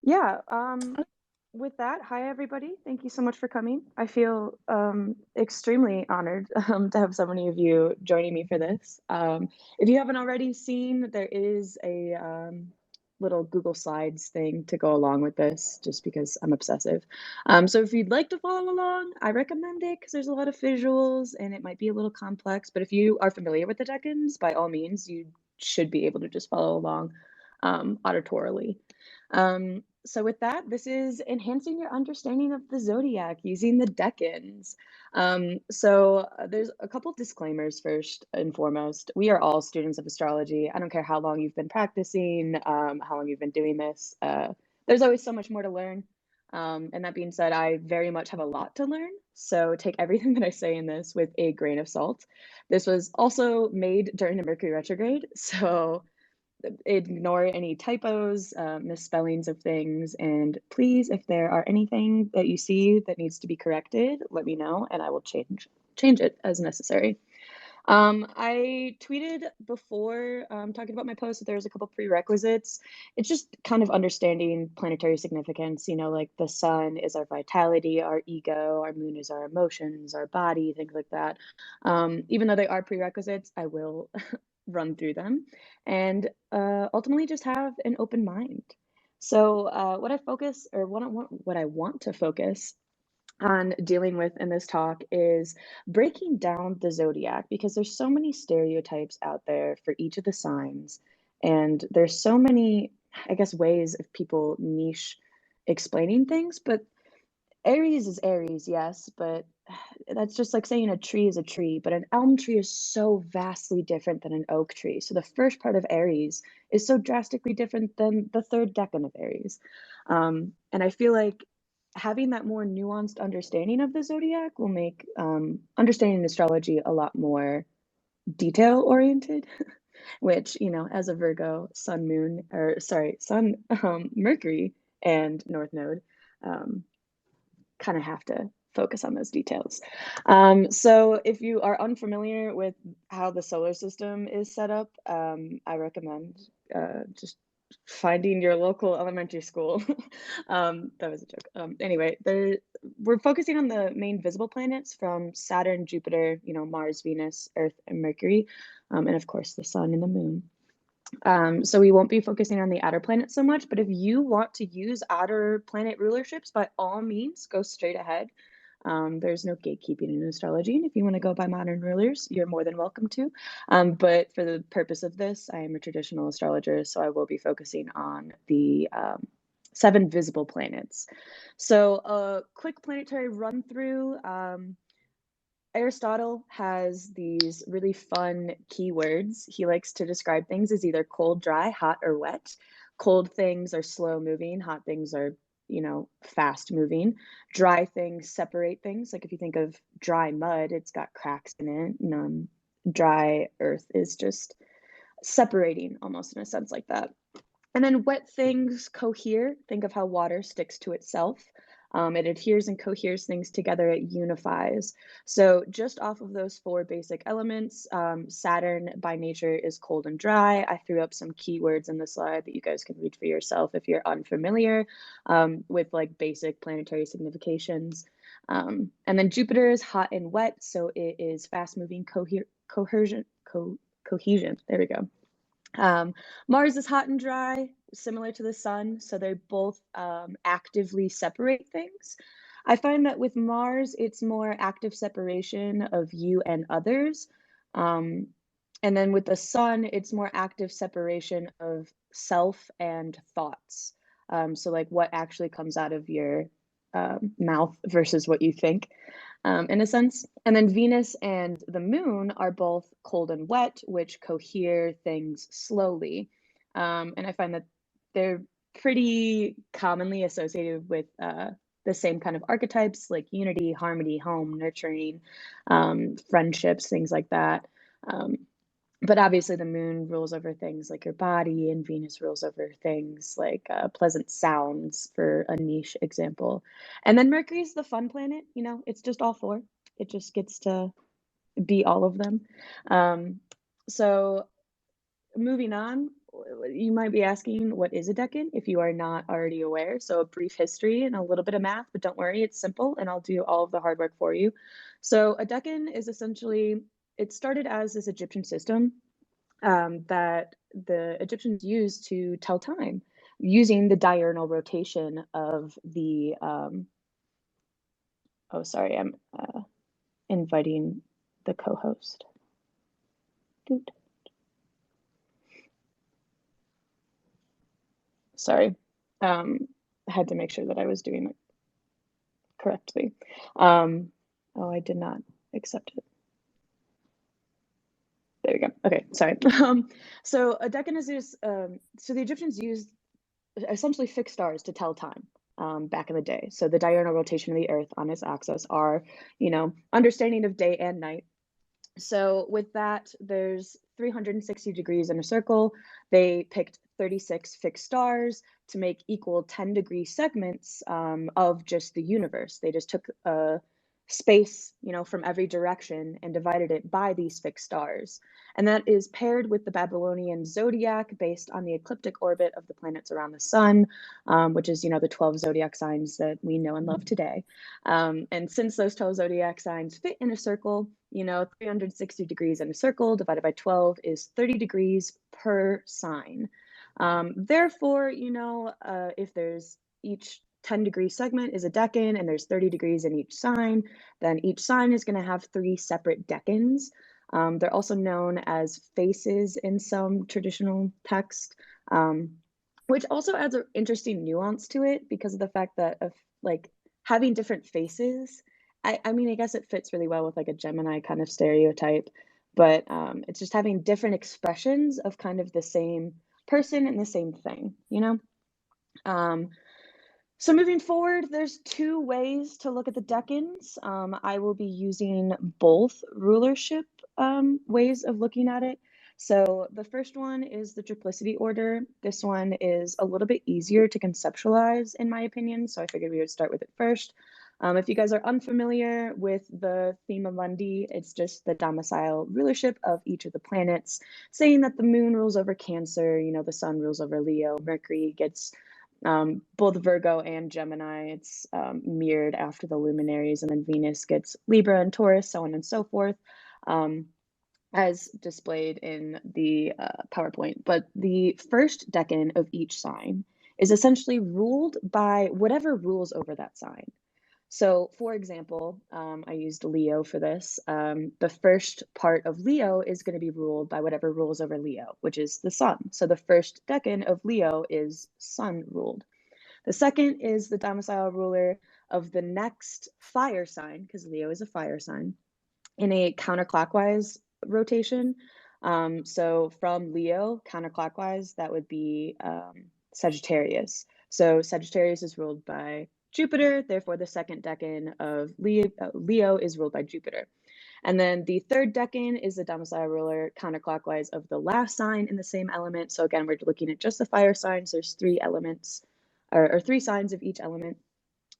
Yeah, with that, hi everybody. Thank you so much for coming. I feel extremely honored to have so many of you joining me for this. If you haven't already seen, there is a little Google Slides thing to go along with this, just because I'm obsessive. So if you'd like to follow along, I recommend it because there's a lot of visuals and it might be a little complex. But if you are familiar with the Decans, by all means, you should be able to just follow along auditorily. So with that, this is enhancing your understanding of the zodiac using the decans. There's a couple disclaimers first and foremost. We are all students of astrology. I don't care how long you've been practicing, how long you've been doing this. There's always so much more to learn. And that being said, I very much have a lot to learn. So take everything that I say in this with a grain of salt. This was also made during a Mercury retrograde. So ignore any typos, misspellings of things, and please, if there are anything that you see that needs to be corrected, let me know and I will change it as necessary. I tweeted before talking about my post that there's a couple prerequisites. It's just kind of understanding planetary significance, like the sun is our vitality, our ego, our moon is our emotions, our body, things like that. Even though they are prerequisites, I will run through them and ultimately just have an open mind. So what I focus or what I want to focus on dealing with in this talk is breaking down the zodiac because there's so many stereotypes out there for each of the signs, and there's so many, I guess, ways of people niche explaining things. But Aries is Aries, yes, but that's just like saying a tree is a tree, but an elm tree is so vastly different than an oak tree. So the first part of Aries is so drastically different than the third decan of Aries. And I feel like having that more nuanced understanding of the zodiac will make understanding astrology a lot more detail oriented, which, as a Virgo, sun, moon, or sorry, sun, Mercury, and North Node. Um, Kind of have to focus on those details. So if you are unfamiliar with how the solar system is set up, I recommend just finding your local elementary school. That was a joke. Anyway, we're focusing on the main visible planets from Saturn, Jupiter, Mars, Venus, Earth, and Mercury, and of course the sun and the moon. So we won't be focusing on the outer planets so much, but if you want to use outer planet rulerships, by all means, go straight ahead. There's no gatekeeping in astrology, and if you want to go by modern rulers, you're more than welcome to. But for the purpose of this, I am a traditional astrologer, so I will be focusing on the 7 visible planets. So a quick planetary run through. Aristotle has these really fun keywords. He likes to describe things as either cold, dry, hot, or wet. Cold things are slow moving, hot things are, fast moving. Dry things separate things. Like if you think of dry mud, it's got cracks in it. And, dry earth is just separating almost in a sense like that. And then wet things cohere. Think of how water sticks to itself. It adheres and coheres things together, it unifies. So, just off of those 4 basic elements, Saturn by nature is cold and dry. I threw up some keywords in the slide that you guys can read for yourself if you're unfamiliar with like basic planetary significations. And then Jupiter is hot and wet, so it is fast moving cohesion. Cohesion. There we go. Mars is hot and dry, similar to the sun, so they both actively separate things. I find that with Mars, it's more active separation of you and others. Um, and then with the sun, it's more active separation of self and thoughts. So, like what actually comes out of your mouth versus what you think, in a sense. And then Venus and the moon are both cold and wet, which cohere things slowly. And I find that they're pretty commonly associated with the same kind of archetypes like unity, harmony, home, nurturing, friendships, things like that. Um, but obviously, the moon rules over things like your body, and Venus rules over things like pleasant sounds, for a niche example. And then Mercury's the fun planet. It's just all 4. It just gets to be all of them. Um, so moving on, you might be asking, what is a decan if you are not already aware? So a brief history and a little bit of math, but don't worry, it's simple and I'll do all of the hard work for you. So a decan is essentially, it started as this Egyptian system that the Egyptians used to tell time using the diurnal rotation of the, oh, sorry, I'm inviting the co-host. Dude. Sorry, I had to make sure that I was doing it correctly. Oh, I did not accept it. There we go. Okay, sorry. So a decan is this, so the Egyptians used essentially fixed stars to tell time back in the day. So the diurnal rotation of the Earth on its axis are, understanding of day and night. So with that, there's 360 degrees in a circle. They picked 36 fixed stars to make equal 10-degree segments of just the universe. They just took a space, from every direction and divided it by these fixed stars. And that is paired with the Babylonian Zodiac based on the ecliptic orbit of the planets around the sun, which is, the 12 zodiac signs that we know and love today. And since those 12 zodiac signs fit in a circle, 360 degrees in a circle divided by 12 is 30 degrees per sign. Therefore, if there's each 10-degree segment is a decan and there's 30 degrees in each sign, then each sign is going to have 3 separate decans. They're also known as faces in some traditional text, which also adds an interesting nuance to it because of the fact that of like having different faces. I mean, I guess it fits really well with like a Gemini kind of stereotype, but it's just having different expressions of kind of the same person and the same thing, So moving forward, there's 2 ways to look at the decans. I will be using both rulership ways of looking at it. So the first one is the triplicity order. This one is a little bit easier to conceptualize, in my opinion, so I figured we would start with it first. If you guys are unfamiliar with the thema mundi, it's just the domicile rulership of each of the planets, saying that the moon rules over Cancer, the sun rules over Leo, Mercury gets both Virgo and Gemini. It's mirrored after the luminaries, and then Venus gets Libra and Taurus, so on and so forth, as displayed in the PowerPoint. But the first decan of each sign is essentially ruled by whatever rules over that sign. So, for example, I used Leo for this. The first part of Leo is going to be ruled by whatever rules over Leo, which is the sun. So the first decan of Leo is sun ruled. The second is the domicile ruler of the next fire sign, because Leo is a fire sign, in a counterclockwise rotation. So from Leo, counterclockwise, that would be Sagittarius. So Sagittarius is ruled by Jupiter, therefore the second decan of Leo is ruled by Jupiter. And then the third decan is the domicile ruler counterclockwise of the last sign in the same element. So again, we're looking at just the fire signs. There's 3 elements or 3 signs of each element.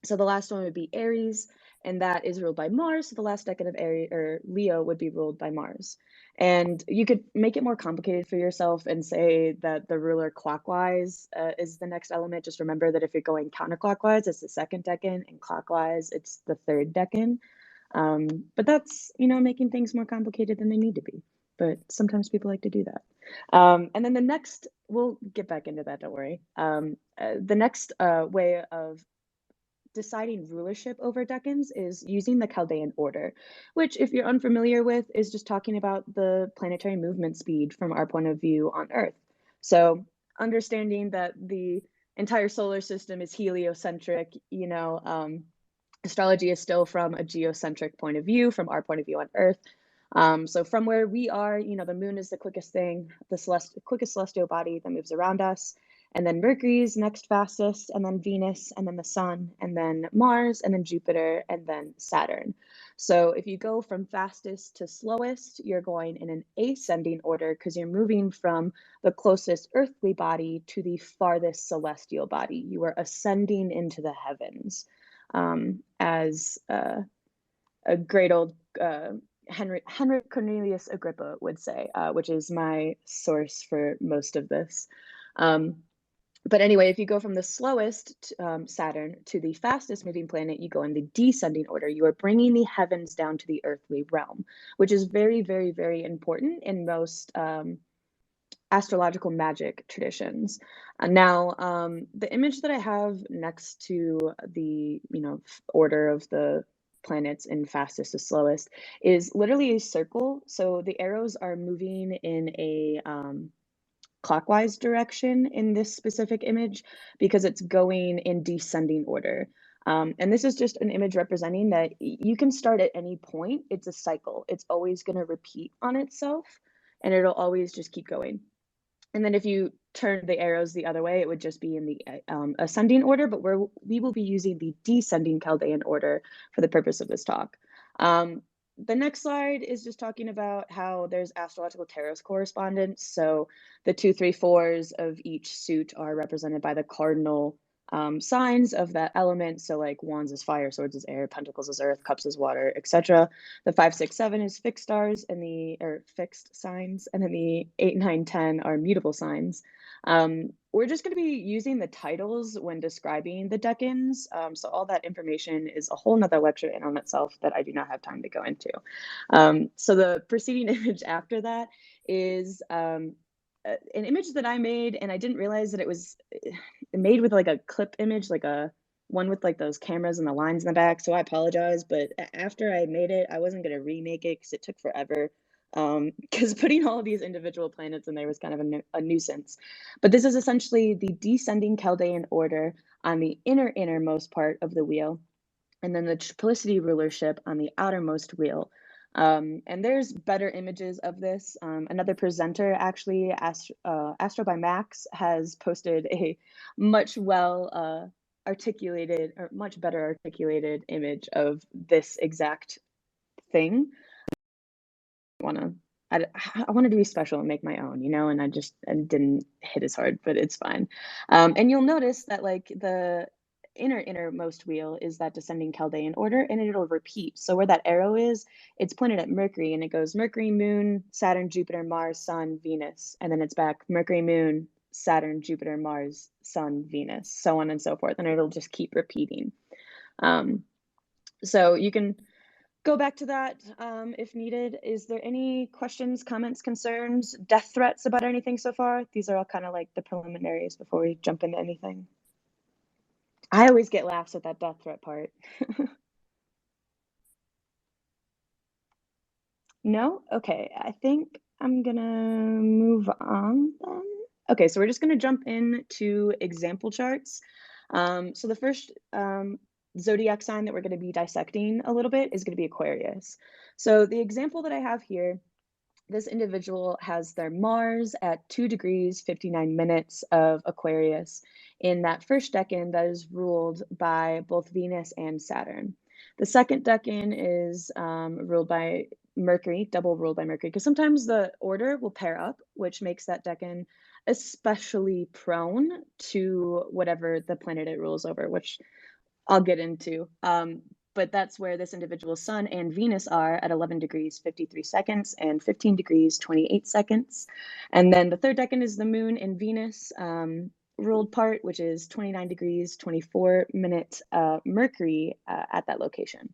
So the last one would be Aries, and that is ruled by Mars. So the last decan of Aries or Leo would be ruled by Mars. And you could make it more complicated for yourself and say that the ruler clockwise is the next element. Just remember that if you're going counterclockwise, it's the second decan, and clockwise, it's the third decan. But that's, making things more complicated than they need to be. But sometimes people like to do that. And then the next, we'll get back into that, don't worry. The next way of deciding rulership over decans is using the Chaldean order, which, if you're unfamiliar with, is just talking about the planetary movement speed from our point of view on Earth. So understanding that the entire solar system is heliocentric, astrology is still from a geocentric point of view, from our point of view on Earth. So from where we are, the moon is the quickest thing, the quickest celestial body that moves around us. And then Mercury's next fastest, and then Venus, and then the sun, and then Mars, and then Jupiter, and then Saturn. So if you go from fastest to slowest, you're going in an ascending order because you're moving from the closest earthly body to the farthest celestial body. You are ascending into the heavens. As a great old Henry Cornelius Agrippa would say, which is my source for most of this. But anyway, if you go from the slowest Saturn to the fastest moving planet, you go in the descending order. You are bringing the heavens down to the earthly realm, which is very, very, very important in most astrological magic traditions. Now, the image that I have next to the order of the planets in fastest to slowest is literally a circle. So the arrows are moving in a clockwise direction in this specific image because it's going in descending order. And this is just an image representing that you can start at any point. It's a cycle. It's always going to repeat on itself, and it'll always just keep going. And then if you turn the arrows the other way, it would just be in the ascending order, but we will be using the descending Chaldean order for the purpose of this talk. The next slide is just talking about how there's astrological tarot correspondence. So the 2, 3, 4s of each suit are represented by the cardinal signs of that element. So like wands is fire, swords is air, pentacles is earth, cups is water, etc. The 5, 6, 7 is fixed stars and fixed signs, and then the 8, 9, 10 are mutable signs. We're just going to be using the titles when describing the decans. So all that information is a whole nother lecture in on itself that I do not have time to go into. So the preceding image after that is an image that I made, and I didn't realize that it was made with like a clip image, like a one with like those cameras and the lines in the back. So I apologize, but after I made it, I wasn't going to remake it because it took forever. Because putting all of these individual planets in there was kind of a nuisance. But this is essentially the descending Chaldean order on the innermost part of the wheel, and then the triplicity rulership on the outermost wheel. And there's better images of this. Another presenter, actually, Astro by Max, has posted a much articulated, or much better articulated image of this exact thing. I wanted to be special and make my own, and I didn't hit as hard, but it's fine. And you'll notice that like the innermost wheel is that descending Chaldean order, and it'll repeat. So where that arrow is, it's pointed at Mercury, and it goes Mercury, Moon, Saturn, Jupiter, Mars, Sun, Venus, and then it's back Mercury, Moon, Saturn, Jupiter, Mars, Sun, Venus, so on and so forth, and it'll just keep repeating. So you can go back to that if needed. Is there any questions, comments, concerns, death threats about anything so far? These are all kind of like the preliminaries before we jump into anything. I always get laughs at that death threat part. No? Okay, I think I'm gonna move on then. Okay, so we're just gonna jump into example charts. So the first zodiac sign that we're going to be dissecting a little bit is going to be Aquarius. So the example that I have here, this individual has their Mars at 2 degrees 59 minutes of Aquarius in that first decan that is ruled by both Venus and Saturn. The second decan is ruled by Mercury, double ruled by Mercury, because sometimes the order will pair up, which makes that decan especially prone to whatever the planet it rules over, which I'll get into. But that's where this individual's Sun and Venus are at 11 degrees 53 seconds and 15 degrees 28 seconds. And then the third decan is the Moon and Venus ruled part, which is 29 degrees 24 minutes Mercury at that location.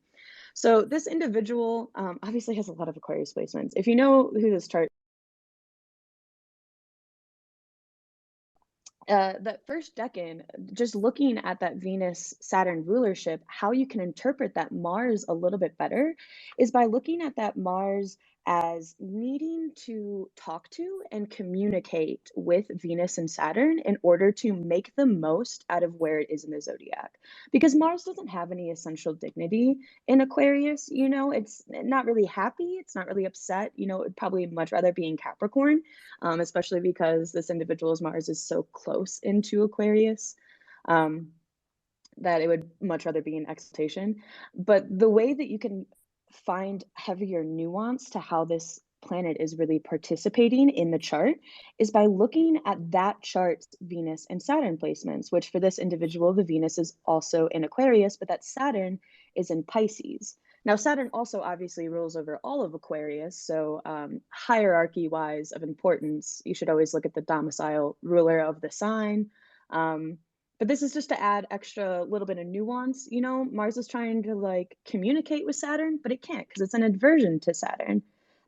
So this individual obviously has a lot of Aquarius placements. If you know who this chart that first decan, just looking at that Venus-Saturn rulership, how you can interpret that Mars a little bit better is by looking at that Mars as needing to talk to and communicate with Venus and Saturn in order to make the most out of where it is in the zodiac. Because Mars doesn't have any essential dignity in Aquarius, it's not really happy, it's not really upset, it would probably much rather be in Capricorn, especially because this individual's Mars is so close into Aquarius. That it would much rather be in exaltation. But the way that you can find heavier nuance to how this planet is really participating in the chart is by looking at that chart's Venus and Saturn placements, which for this individual, the Venus is also in Aquarius, but that Saturn is in Pisces. Now, Saturn also obviously rules over all of Aquarius, so hierarchy-wise of importance, you should always look at the domicile ruler of the sign. Um, but this is just to add extra little bit of nuance. You know, Mars is trying to like communicate with Saturn, but it can't because it's an inversion to Saturn.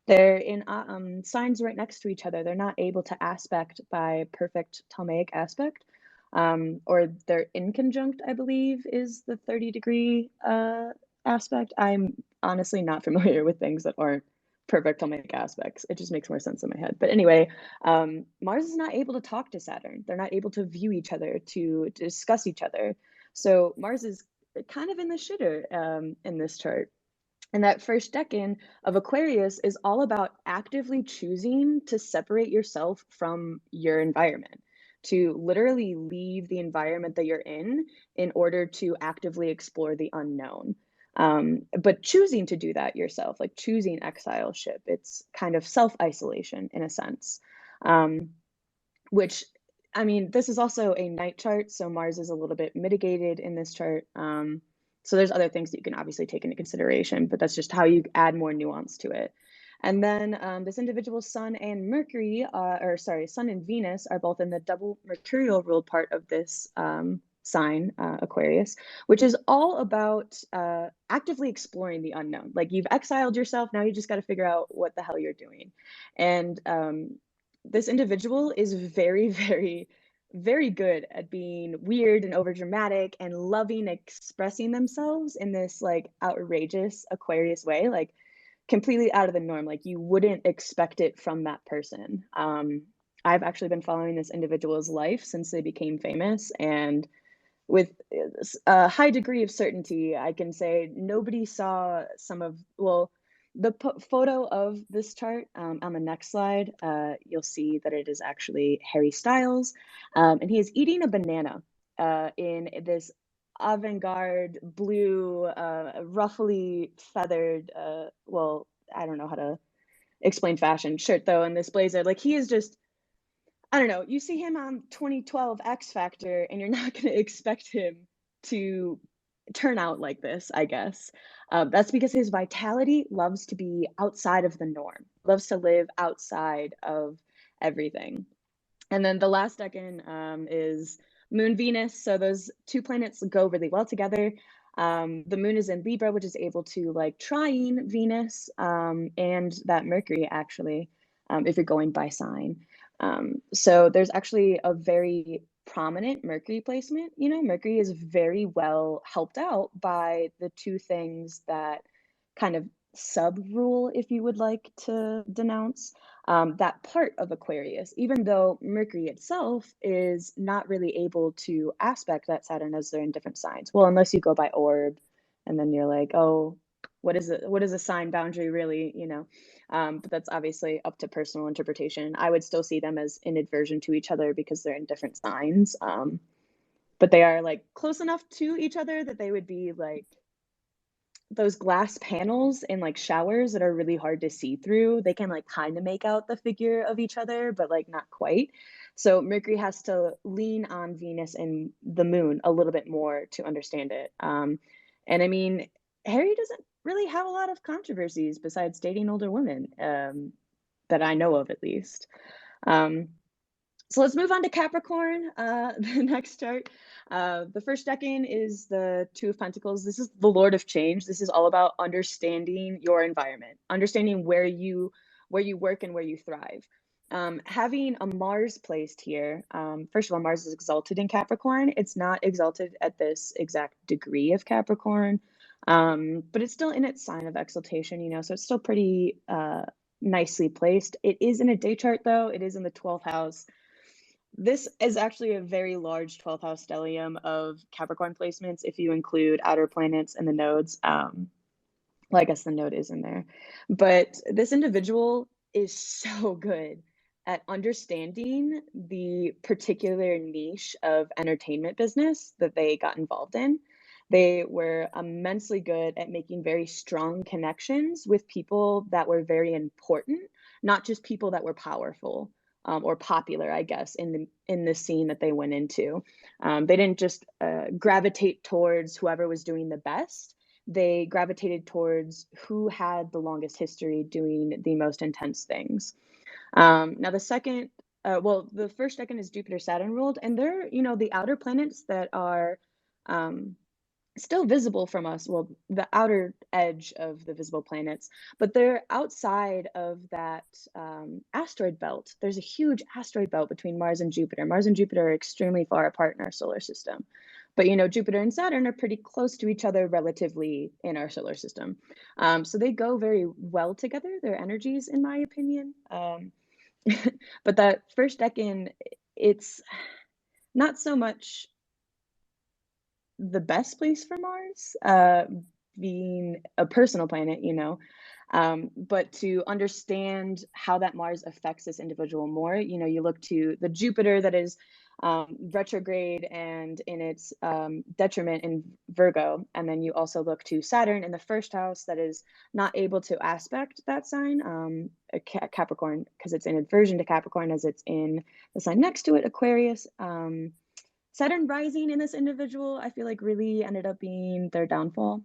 They're in signs right next to each other. They're not able to aspect by perfect Ptolemaic aspect, or they're inconjunct, I believe, is the 30-degree aspect. I'm honestly not familiar with things that aren't perfect Ptolemaic aspects. It just makes more sense in my head. But anyway, Mars is not able to talk to Saturn. They're not able to view each other, to discuss each other. So Mars is kind of in the shitter in this chart. And that first decan of Aquarius is all about actively choosing to separate yourself from your environment, to literally leave the environment that you're in order to actively explore the unknown. But choosing to do that yourself, like choosing exileship, it's kind of self-isolation in a sense. Which, I mean, this is also a night chart, so Mars is a little bit mitigated in this chart. So there's other things that you can obviously take into consideration, but that's just how you add more nuance to it. And then this individual's Sun and Mercury, Sun and Venus are both in the double mercurial ruled part of this sign, Aquarius, which is all about actively exploring the unknown. Like you've exiled yourself, now you just got to figure out what the hell you're doing. And this individual is very, very, very good at being weird and overdramatic and loving expressing themselves in this like outrageous Aquarius way, like completely out of the norm. Like you wouldn't expect it from that person. I've actually been following this individual's life since they became famous, and with a high degree of certainty, I can say nobody saw some of, well, the photo of this chart on the next slide, you'll see that it is actually Harry Styles, and he is eating a banana in this avant-garde blue, ruffly feathered, well, I don't know how to explain fashion shirt though, in this blazer. Like he is just, I don't know, you see him on 2012 X Factor and you're not going to expect him to turn out like this, I guess. That's because his vitality loves to be outside of the norm, loves to live outside of everything. And then the last decan is Moon Venus. So those two planets go really well together. The moon is in Libra, which is able to like trine Venus and that Mercury actually, if you're going by sign. So there's actually a very prominent Mercury placement. You know, Mercury is very well helped out by the two things that kind of sub rule, if you would like to denounce that part of Aquarius, even though Mercury itself is not really able to aspect that Saturn as they're in different signs. Well, unless you go by orb, and then you're like, oh, what is it? What is a sign boundary really? You know, but that's obviously up to personal interpretation. I would still see them as in aversion to each other because they're in different signs. But they are like close enough to each other that they would be like those glass panels in like showers that are really hard to see through. They can like kind of make out the figure of each other, but like not quite. So Mercury has to lean on Venus and the moon a little bit more to understand it. And I mean, Harry doesn't really have a lot of controversies besides dating older women, that I know of at least. So let's move on to Capricorn, the next chart. The first decan is the Two of Pentacles. This is the Lord of Change. This is all about understanding your environment, understanding where you work and where you thrive. Having a Mars placed here, first of all, Mars is exalted in Capricorn. It's not exalted at this exact degree of Capricorn, but it's still in its sign of exaltation, you know, so it's still pretty nicely placed. It is in a day chart though. It is in the 12th house. This is actually a very large 12th house stellium of Capricorn placements if you include outer planets and the nodes. Well, I guess the node is in there. But this individual is so good at understanding the particular niche of entertainment business that they got involved in. They were immensely good at making very strong connections with people that were very important, not just people that were powerful or popular, I guess, in the scene that they went into. They didn't just gravitate towards whoever was doing the best. they gravitated towards who had the longest history doing the most intense things. Now the first decan is Jupiter Saturn ruled, and they're, the outer planets that are um, still visible from us, well, the outer edge of the visible planets, but they're outside of that asteroid belt. There's a huge asteroid belt between Mars and Jupiter. Mars and Jupiter are extremely far apart in our solar system. But Jupiter and Saturn are pretty close to each other relatively in our solar system. So they go very well together, their energies, in my opinion. But that first decan, it's not so much the best place for Mars, being a personal planet, but to understand how that Mars affects this individual more, you look to the Jupiter that is retrograde and in its detriment in Virgo. And then you also look to Saturn in the first house that is not able to aspect that sign, Capricorn, because it's in inversion to Capricorn as it's in the sign next to it, Aquarius. Saturn rising in this individual, I feel like really ended up being their downfall,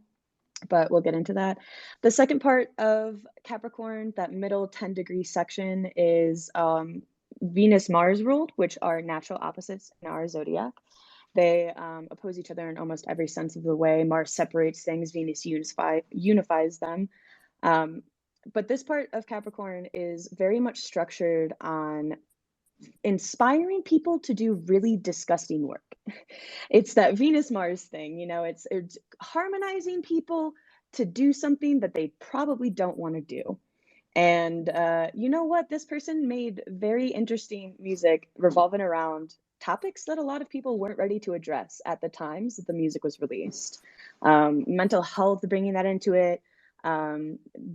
but we'll get into that. The second part of Capricorn, that middle 10-degree section, is Venus-Mars ruled, which are natural opposites in our zodiac. They oppose each other in almost every sense of the way. Mars separates things, Venus unifies them. But this part of Capricorn is very much structured on inspiring people to do really disgusting work. It's that Venus Mars thing, it's harmonizing people to do something that they probably don't want to do. And you know what? This person made very interesting music revolving around topics that a lot of people weren't ready to address at the times that the music was released. Mental health, bringing that into it,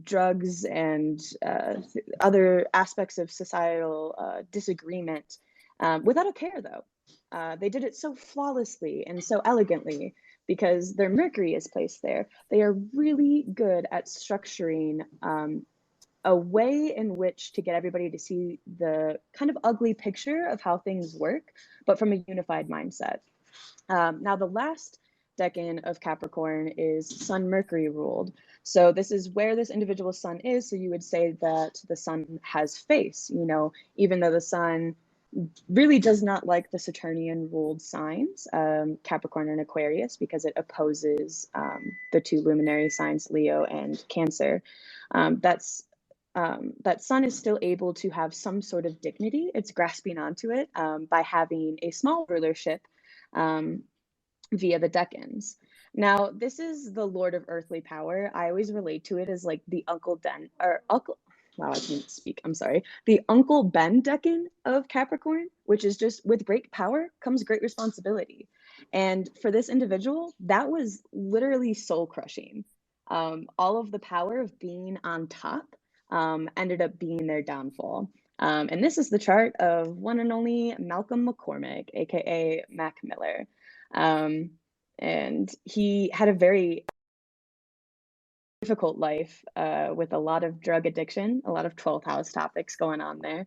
drugs, and other aspects of societal disagreement, without a care, though. They did it so flawlessly and so elegantly because their Mercury is placed there. They are really good at structuring a way in which to get everybody to see the kind of ugly picture of how things work, but from a unified mindset. Now, the last decan of Capricorn is Sun Mercury ruled. So this is where this individual sun is. So you would say that the sun has face, even though the sun really does not like the Saturnian ruled signs, Capricorn and Aquarius, because it opposes the two luminary signs, Leo and Cancer. That sun is still able to have some sort of dignity. It's grasping onto it by having a small rulership via the decans. Now, this is the Lord of earthly power. I always relate to it as like the wow, I can't speak. I'm sorry. The Uncle Ben decan of Capricorn, which is just with great power comes great responsibility. And for this individual, that was literally soul crushing. All of the power of being on top ended up being their downfall. And this is the chart of one and only Malcolm McCormick, aka Mac Miller. And he had a very difficult life with a lot of drug addiction, a lot of 12th house topics going on there.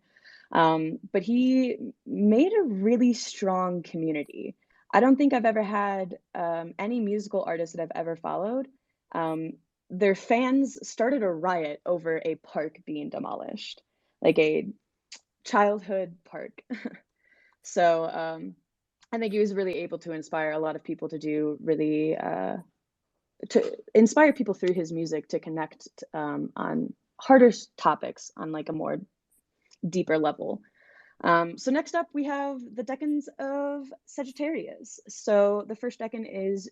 But he made a really strong community. I don't think I've ever had any musical artist that I've ever followed. Their fans started a riot over a park being demolished, like a childhood park. So I think he was really able to inspire a lot of people to do really to inspire people through his music to connect on harder topics on like a more deeper level. So next up, we have the decans of Sagittarius. So the first decan is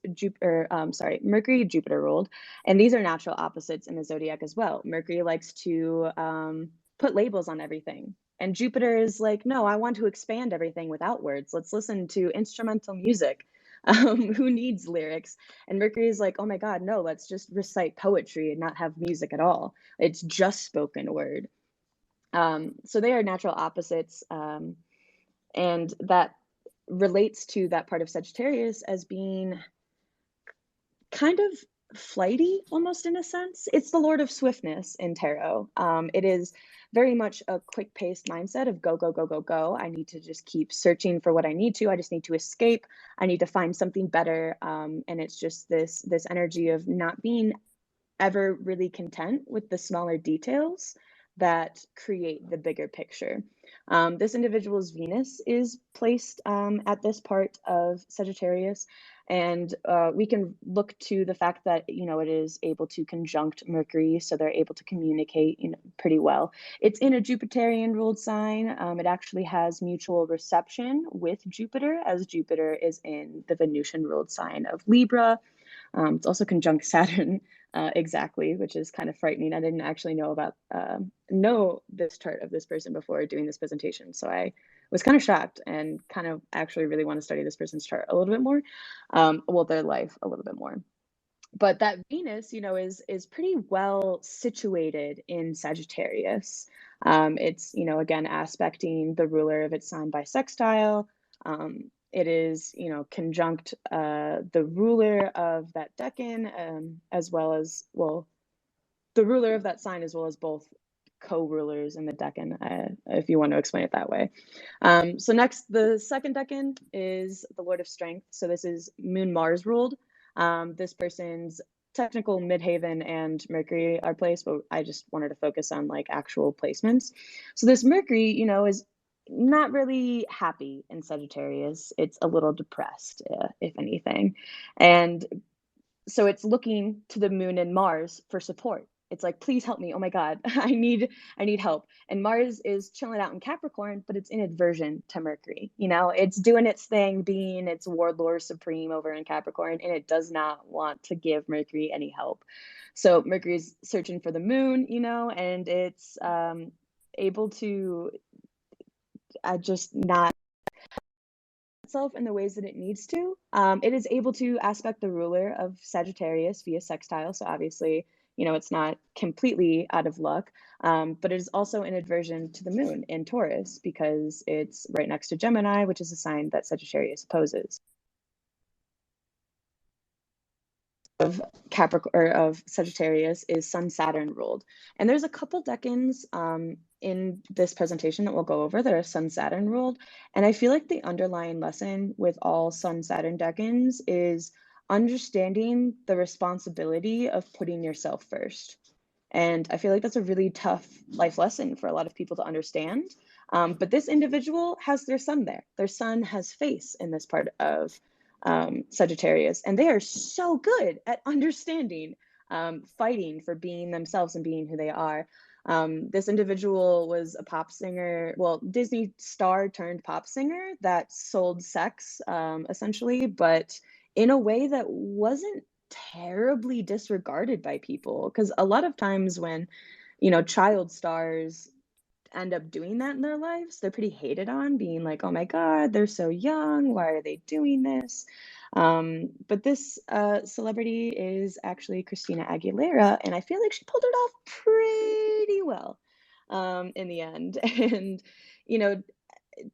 Mercury, Jupiter ruled, and these are natural opposites in the zodiac as well. Mercury likes to put labels on everything, and Jupiter is like, no, I want to expand everything without words. Let's listen to instrumental music. Who needs lyrics? And Mercury is like, oh my God, no, let's just recite poetry and not have music at all. It's just spoken word. So they are natural opposites, and that relates to that part of Sagittarius as being kind of flighty almost in a sense. It's the Lord of Swiftness in tarot. It is very much a quick-paced mindset of go, go, go, go, go. I need to just keep searching for what I need to. I just need to escape. I need to find something better. And it's just this energy of not being ever really content with the smaller details that create the bigger picture. This individual's Venus is placed at this part of Sagittarius, and we can look to the fact that it is able to conjunct Mercury, so they're able to communicate pretty well. It's in a Jupiterian ruled sign. It actually has mutual reception with Jupiter, as Jupiter is in the Venusian ruled sign of Libra. It's also conjunct Saturn exactly, which is kind of frightening. I didn't actually know this chart of this person before doing this presentation, so I was kind of shocked and kind of actually really want to study this person's chart a little bit more, well, their life a little bit more. But that Venus, is pretty well situated in Sagittarius. It's, again, aspecting the ruler of its sign by sextile. It is, conjunct the ruler of that decan, as well as, well, the ruler of that sign, as well as both co-rulers in the decan, if you want to explain it that way. So next, the second decan is the Lord of Strength. So this is Moon Mars ruled. This person's technical midheaven and Mercury are placed, but I just wanted to focus on like actual placements. So this Mercury, is not really happy in Sagittarius. It's a little depressed, if anything. And so it's looking to the moon and Mars for support. It's like, please help me. Oh my God, I need help. And Mars is chilling out in Capricorn, but it's in aversion to Mercury. It's doing its thing, being its warlord supreme over in Capricorn, and it does not want to give Mercury any help. So Mercury's searching for the moon, and it's able to just not itself in the ways that it needs to. It is able to aspect the ruler of Sagittarius via sextile, so obviously, it's not completely out of luck, but it is also in aversion to the moon in Taurus because it's right next to Gemini, which is a sign that Sagittarius opposes. Of Capricorn or of Sagittarius is Sun Saturn ruled, and there's a couple decans in this presentation that we'll go over that are Sun Saturn ruled, and I feel like the underlying lesson with all Sun Saturn decans is understanding the responsibility of putting yourself first. And I feel like that's a really tough life lesson for a lot of people to understand. But this individual has their sun there. Their sun has face in this part of Sagittarius, and they are so good at understanding, fighting for being themselves and being who they are. This individual was a pop singer, well, Disney star turned pop singer that sold sex, essentially, but in a way that wasn't terribly disregarded by people. Because a lot of times when, child stars end up doing that in their lives, they're pretty hated on, being like, oh my God, they're so young. Why are they doing this? But this celebrity is actually Christina Aguilera, and I feel like she pulled it off pretty well in the end. And,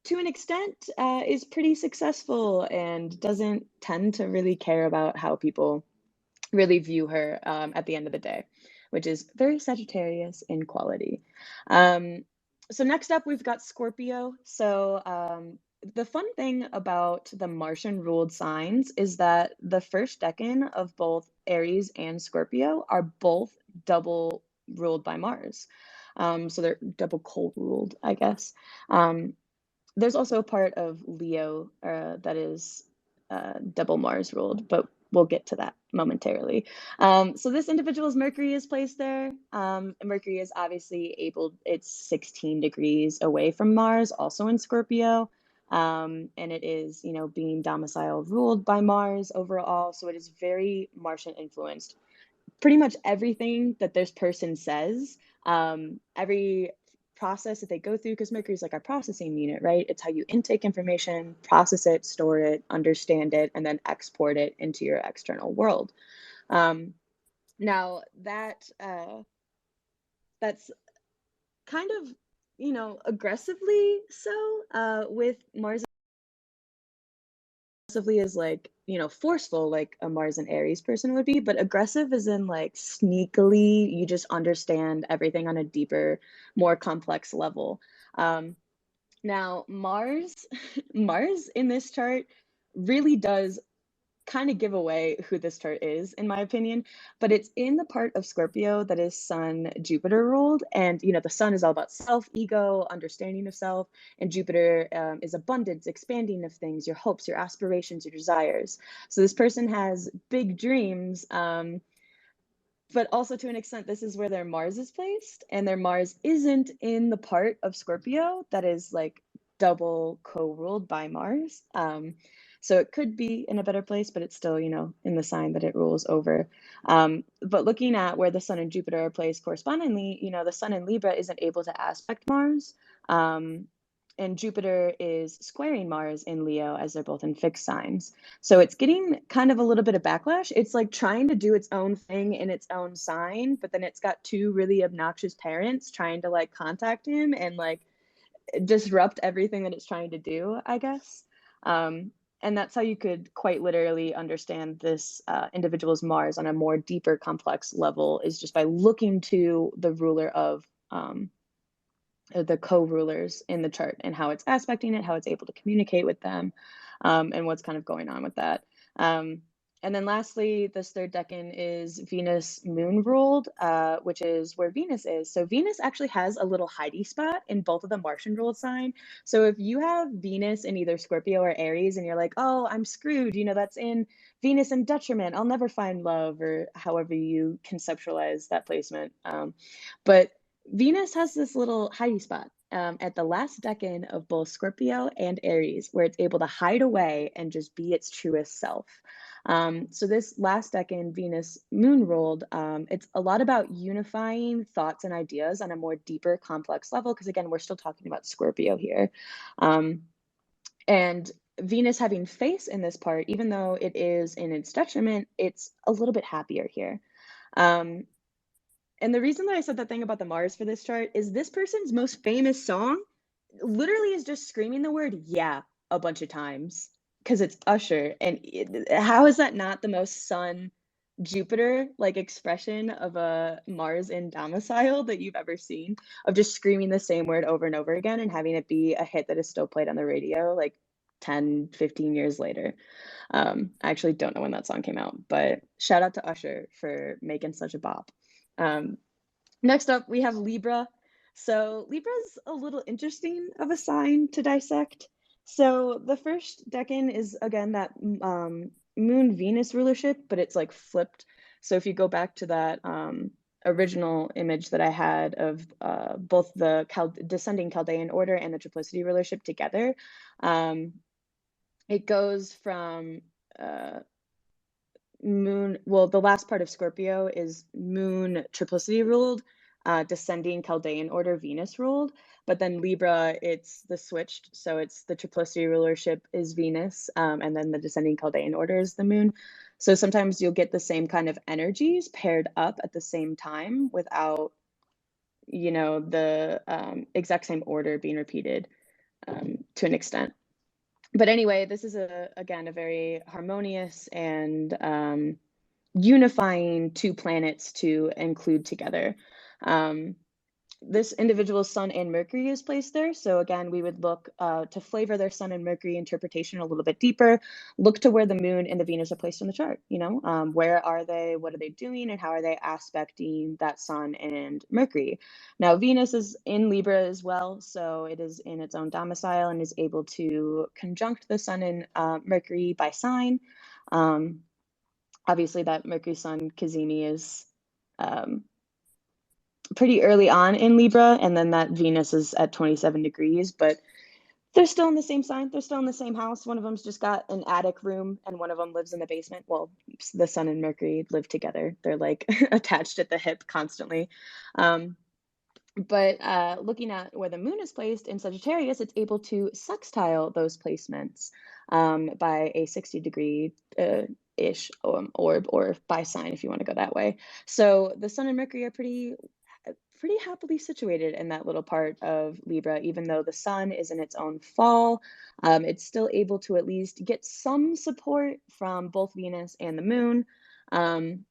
to an extent, is pretty successful and doesn't tend to really care about how people really view her at the end of the day, which is very Sagittarius in quality. So next up, we've got Scorpio. So the fun thing about the Martian ruled signs is that the first decan of both Aries and Scorpio are both double ruled by Mars. So they're double cold ruled, I guess. There's also a part of Leo that is double Mars ruled, but we'll get to that momentarily. So this individual's Mercury is placed there. Mercury is obviously it's 16 degrees away from Mars, also in Scorpio. And it is, being domicile ruled by Mars overall. So it is very Martian influenced. Pretty much everything that this person says, every process that they go through, because Mercury is like our processing unit, right? It's how you intake information, process it, store it, understand it, and then export it into your external world. Now that's kind of, aggressively so with Mars impulsively is like, forceful, like a Mars and Aries person would be, but aggressive is in like sneakily, you just understand everything on a deeper, more complex level. Now, Mars, Mars in this chart really does kind of give away who this chart is, in my opinion, but it's in the part of Scorpio that is Sun Jupiter ruled. And, the Sun is all about self, ego, understanding of self, and Jupiter is abundance, expanding of things, your hopes, your aspirations, your desires. So this person has big dreams. But also to an extent, this is where their Mars is placed, and their Mars isn't in the part of Scorpio that is like double co-ruled by Mars. So it could be in a better place, but it's still, in the sign that it rules over. But looking at where the Sun and Jupiter are placed correspondingly, the Sun in Libra isn't able to aspect Mars. And Jupiter is squaring Mars in Leo as they're both in fixed signs. So it's getting kind of a little bit of backlash. It's like trying to do its own thing in its own sign, but then it's got two really obnoxious parents trying to like contact him and like disrupt everything that it's trying to do, I guess. And that's how you could quite literally understand this individual's Mars on a more deeper, complex level, is just by looking to the ruler of the co-rulers in the chart and how it's aspecting it, how it's able to communicate with them, and what's kind of going on with that. And then lastly, this third decan is Venus moon ruled, which is where Venus is. So Venus actually has a little hidey spot in both of the Martian ruled sign. So if you have Venus in either Scorpio or Aries and you're like, oh, I'm screwed, that's in Venus in detriment, I'll never find love, or however you conceptualize that placement. But Venus has this little hidey spot at the last decan of both Scorpio and Aries, where it's able to hide away and just be its truest self. So this last decan, Venus moon ruled, it's a lot about unifying thoughts and ideas on a more deeper, complex level, because again, we're still talking about Scorpio here. And Venus having face in this part, even though it is in its detriment, it's a little bit happier here. And the reason that I said that thing about the Mars for this chart is this person's most famous song literally is just screaming the word "yeah" a bunch of times because it's Usher. And how is that not the most Sun Jupiter like expression of a Mars in domicile that you've ever seen, of just screaming the same word over and over again and having it be a hit that is still played on the radio like 10, 15 years later? I actually don't know when that song came out, but shout out to Usher for making such a bop. Next up, we have Libra. So Libra's a little interesting of a sign to dissect. So the first decan is, again, that Moon-Venus rulership, but it's like flipped. So if you go back to that original image that I had of both the descending Chaldean order and the triplicity rulership together, it goes from Moon, well, the last part of Scorpio is Moon triplicity ruled, descending Chaldean order Venus ruled, but then Libra, it's the switched, so it's the triplicity rulership is Venus, and then the descending Chaldean order is the Moon. So sometimes you'll get the same kind of energies paired up at the same time without, the exact same order being repeated to an extent. But anyway, this is again a very harmonious and unifying two planets to include together. This individual's Sun and Mercury is placed there. So again, we would look to flavor their Sun and Mercury interpretation a little bit deeper, look to where the Moon and the Venus are placed on the chart. Where are they, what are they doing, and how are they aspecting that Sun and Mercury? Now, Venus is in Libra as well, so it is in its own domicile and is able to conjunct the Sun and Mercury by sign. Obviously, that Mercury Sun Cazimi is pretty early on in Libra, and then that Venus is at 27 degrees, but they're still in the same sign. They're still in the same house. One of them's just got an attic room, and one of them lives in the basement. Well, the Sun and Mercury live together. They're like attached at the hip constantly. But looking at where the Moon is placed in Sagittarius, it's able to sextile those placements by a 60-degree ish orb, or by sign if you want to go that way. So the Sun and Mercury are pretty pretty happily situated in that little part of Libra, even though the sun is in its own fall. It's still able to at least get some support from both Venus and the moon. Um,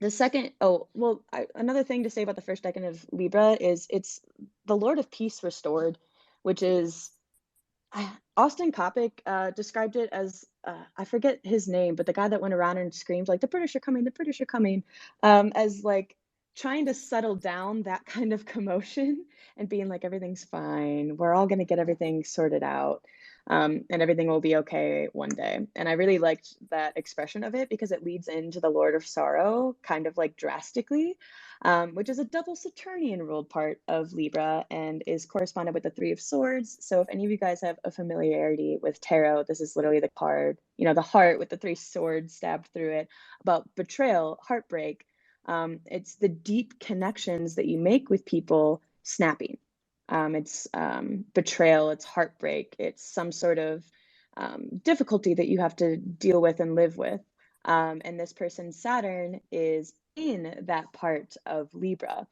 the second, oh, well, another thing to say about the first decan of Libra is it's the Lord of Peace restored, which is Austin Coppock described it as I forget his name, but the guy that went around and screamed like the British are coming, the British are coming, as like trying to settle down that kind of commotion and being like everything's fine, we're all going to get everything sorted out, and everything will be okay one day. And I really liked that expression of it because it leads into the Lord of Sorrow kind of like drastically, which is a double Saturnian ruled part of Libra and is corresponded with the Three of Swords. So if any of you guys have a familiarity with tarot, this is literally the card, you know, the heart with the three swords stabbed through it, about betrayal, heartbreak. It's the deep connections that you make with people snapping. It's betrayal, it's heartbreak, it's some sort of difficulty that you have to deal with and live with. And this person's Saturn is in that part of Libra.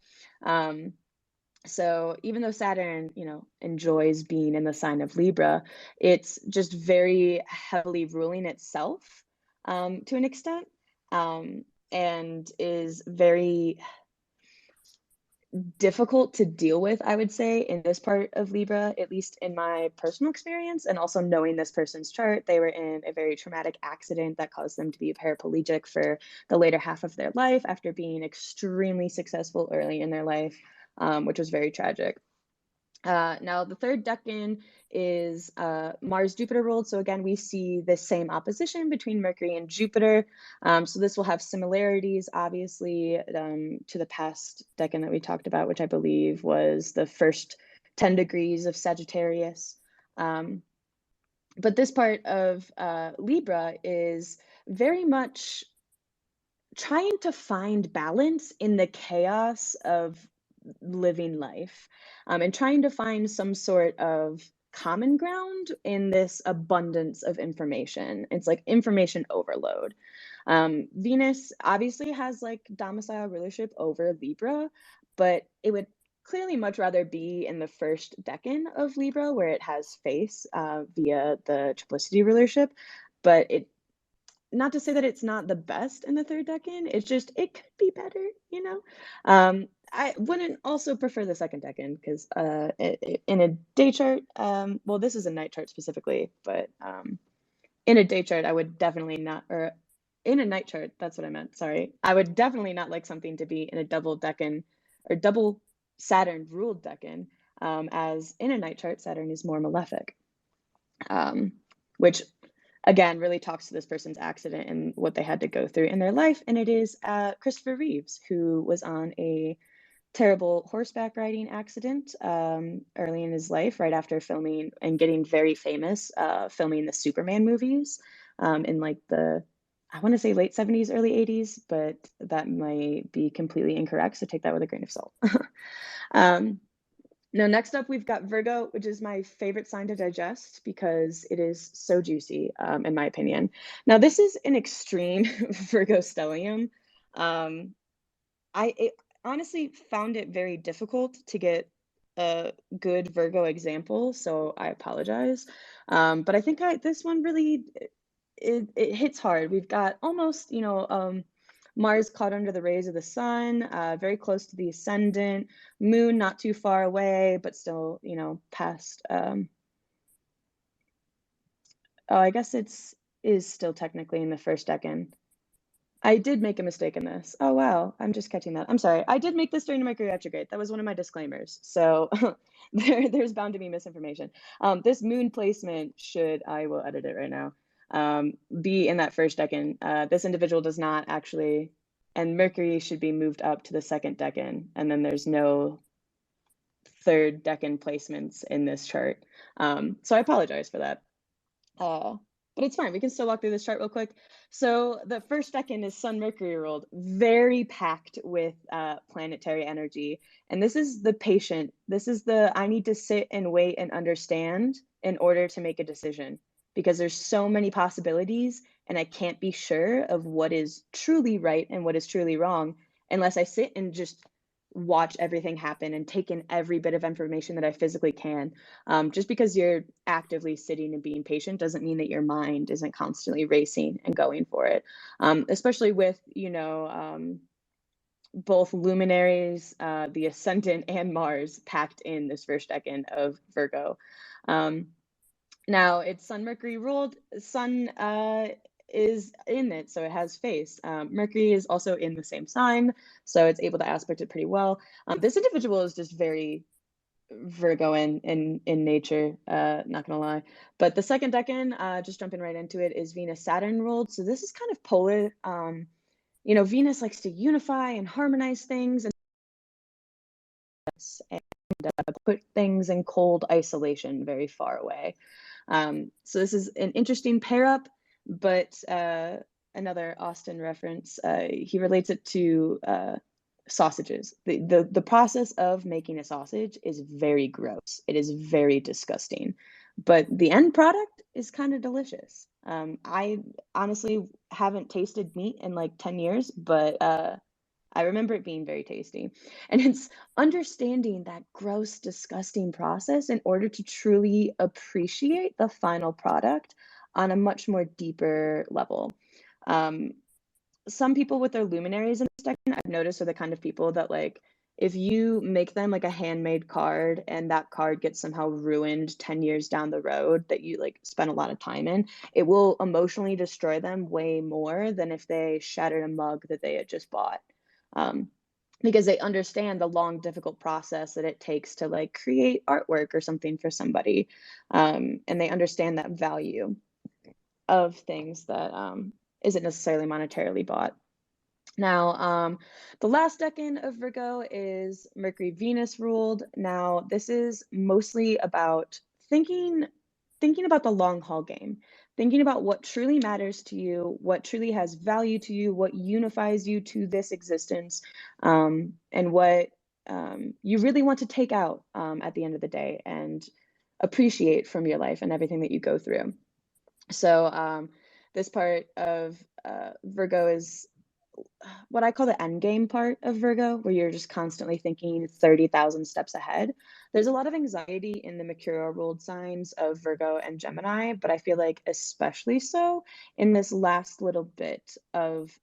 So even though Saturn, you know, enjoys being in the sign of Libra, it's just very heavily ruling itself to an extent, and is very difficult to deal with, I would say, in this part of Libra, at least in my personal experience, and also knowing this person's chart. They were in a very traumatic accident that caused them to be paraplegic for the later half of their life after being extremely successful early in their life, which was very tragic. Now, the third decan is Mars-Jupiter ruled. So again, we see the same opposition between Mercury and Jupiter. So this will have similarities, obviously, to the past decan that we talked about, which I believe was the first 10 degrees of Sagittarius. But this part of Libra is very much trying to find balance in the chaos of living life, and trying to find some sort of common ground in this abundance of information. It's like information overload. Venus obviously has like domicile rulership over Libra, but it would clearly much rather be in the first decan of Libra where it has face via the triplicity rulership. But it, not to say that it's not the best in the third decan, it's just it could be better, you know. I wouldn't also prefer the second decan because in a day chart, well, this is a night chart specifically, but in a day chart, I would definitely not, or in a night chart, that's what I meant, sorry. I would definitely not like something to be in a double decan or double Saturn ruled decan, as in a night chart, Saturn is more malefic, which again really talks to this person's accident and what they had to go through in their life. And it is Christopher Reeves, who was on a terrible horseback riding accident early in his life, right after filming and getting very famous, filming the Superman movies in like the, I want to say late 70s, early 80s, but that might be completely incorrect. So take that with a grain of salt. Now, next up, we've got Virgo, which is my favorite sign to digest because it is so juicy, in my opinion. Now, this is an extreme Virgo stellium. I honestly found it very difficult to get a good Virgo example, so I apologize. But I think this one really, it hits hard. We've got almost, you know, Mars caught under the rays of the sun, very close to the ascendant, moon not too far away, but still, you know, past, oh, I guess is still technically in the first decan. I did make a mistake in this. Oh, wow. I'm just catching that. I'm sorry. I did make this during Mercury retrograde. That was one of my disclaimers. So there's bound to be misinformation. This moon placement should, I will edit it right now, be in that first decan. This individual does not actually, and Mercury should be moved up to the second decan. And then there's no third decan placements in this chart. So I apologize for that. But it's fine. We can still walk through this chart real quick. So the first decan is Sun Mercury ruled, very packed with planetary energy. And this is the patient. This is the I need to sit and wait and understand in order to make a decision, because there's so many possibilities and I can't be sure of what is truly right and what is truly wrong unless I sit and just watch everything happen and take in every bit of information that I physically can. Just because you're actively sitting and being patient doesn't mean that your mind isn't constantly racing and going for it. Especially with, both luminaries, the ascendant and Mars packed in this first decan of Virgo. Um, Now it's Sun Mercury ruled. Sun is in it, so it has face. Mercury is also in the same sign, so it's able to aspect it pretty well. This individual is just very Virgo in nature, not gonna lie. But the second decan, just jumping right into it, is Venus Saturn ruled. So this is kind of polar. Venus likes to unify and harmonize things and put things in cold isolation very far away. So this is an interesting pair up, but another Austin reference. He relates it to sausages. The process of making a sausage is very gross. It is very disgusting, but the end product is kind of delicious. I honestly haven't tasted meat in like 10 years, but I remember it being very tasty. And it's understanding that gross, disgusting process in order to truly appreciate the final product on a much more deeper level. Um, some people with their luminaries in this deck, I've noticed, are the kind of people that, like, if you make them like a handmade card and that card gets somehow ruined 10 years down the road that you like spent a lot of time in, it will emotionally destroy them way more than if they shattered a mug that they had just bought. Um, because they understand the long, difficult process that it takes to like create artwork or something for somebody. And they understand that value of things that isn't necessarily monetarily bought. Now, the last decan of Virgo is Mercury Venus ruled. Now, this is mostly about thinking about the long haul game, thinking about what truly matters to you, what truly has value to you, what unifies you to this existence, and what you really want to take out at the end of the day and appreciate from your life and everything that you go through. So, this part of Virgo is what I call the end game part of Virgo, where you're just constantly thinking 30,000 steps ahead. There's a lot of anxiety in the Mercurial ruled signs of Virgo and Gemini, but I feel like especially so in this last little bit of